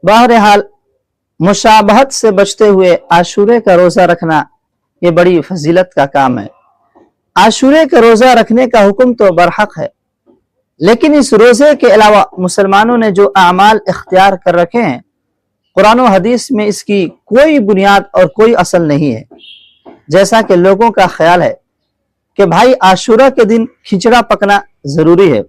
बहरहाल मुशाबहत से बचते हुए आशूरे का रोजा रखना ये बड़ी फजीलत का काम है। आशूरे का रोजा रखने का हुक्म तो बरहक है, लेकिन इस रोजे के अलावा मुसलमानों ने जो अमाल इख्तियार कर रखे हैं, कुरान और हदीस में इसकी कोई बुनियाद और कोई असल नहीं है। जैसा कि लोगों का ख्याल है कि भाई आशूरा के दिन खिचड़ा पकना जरूरी है,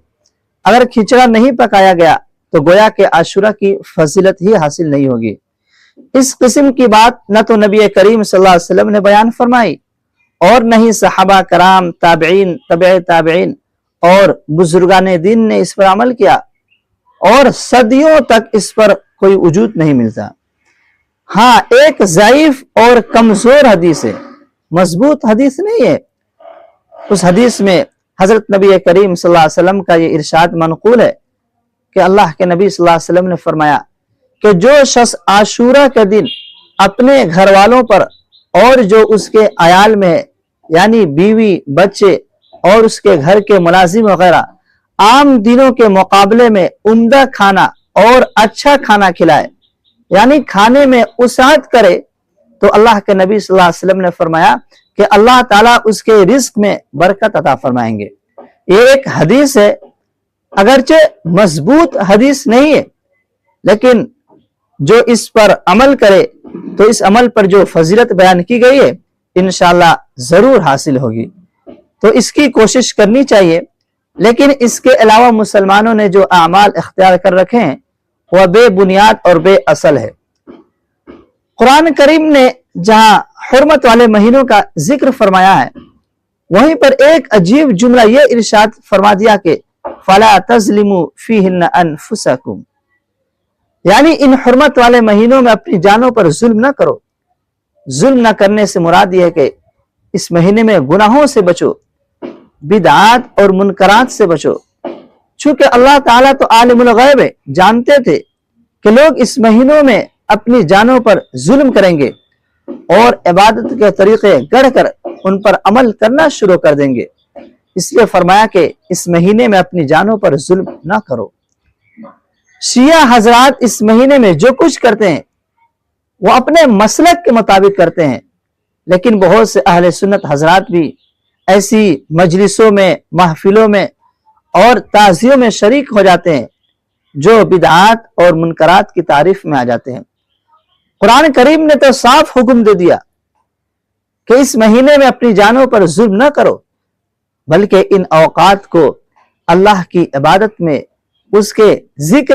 अगर खिचड़ा नहीं पकाया गया तो गोया के आशूरा की फजीलत ही हासिल नहीं होगी। इस किस्म की बात न तो नबी करीम सल्लल्लाहु अलैहि वसल्लम ने बयान फरमाई और न ही सहाबा कराम, ताबईन, तबे ताबईन और बुजुर्गान दीन ने इस पर अमल किया, और सदियों तक इस पर कोई वजूद नहीं मिलता। हाँ, एक ज़ईफ और कमजोर हदीस है, मजबूत हदीस नहीं है। उस हदीस में हजरत नबी करीम सल्लल्लाहु अलैहि वसल्लम का ये इरशाद मनकूल है कि अल्लाह के नबी सल्लल्लाहु अलैहि वसल्लम ने फरमाया कि जो शख्स आशूरा के दिन अपने घर वालों पर और जो उसके अयाल में है, यानी बीवी, बच्चे और उसके घर के मुलाजिम वगैरह, आम दिनों के मुकाबले में उम्दा खाना और अच्छा खाना खिलाए, यानी खाने में उसात करे, तो अल्लाह के नबी सल्लल्लाहु अलैहि वसल्लम ने फरमाया कि अल्लाह ताला उसके रिस्क में बरकत अता फरमाएंगे। ये एक हदीस है, अगरचे मजबूत हदीस नहीं है, लेकिन जो इस पर अमल करे तो इस अमल पर जो फजीलत बयान की गई है इंशाअल्लाह जरूर हासिल होगी। तो इसकी कोशिश करनी चाहिए। लेकिन इसके अलावा मुसलमानों ने जो अमाल इख्तियार कर रखे हैं वह बेबुनियाद और बेअसल है। कुरान करीम ने जहां हुर्मत वाले महीनों का जिक्र फरमाया है, वहीं पर एक अजीब जुमला यह इरशाद फरमा दिया कि फला तज़लिमू फीहिन्ना अनफुसकुम, यानी इन हुर्मत वाले महीनों में अपनी जानों पर जुल्म न करो। जुल्म न करने से मुराद यह है कि इस महीने में गुनाहों से बचो, बिदआत और मुनकरात से बचो। चूंकि अल्लाह ताला तो आलिमुल गैब है, जानते थे कि लोग इस महीनों में अपनी जानों पर जुल्म करेंगे और इबादत के तरीके गढ़कर उन पर अमल करना शुरू कर देंगे। इसलिए फरमाया कि इस महीने में अपनी जानों पर जुल्म ना करो। शिया हजरात इस महीने में जो कुछ करते हैं वो अपने मसलक के मुताबिक करते हैं, लेकिन बहुत से अहले सुन्नत हजरात भी ऐसी मजलिसों में, महफिलों में और ताज़ियों में शरीक हो जाते हैं जो बिदआत और मुनकरात की तारीफ में आ जाते हैं। कुरान करीम ने तो साफ हुक्म दे दिया कि इस महीने में अपनी जानों पर जुल्म न करो, बल्कि इन औकात को अल्लाह की इबादत में, उसके जिक्र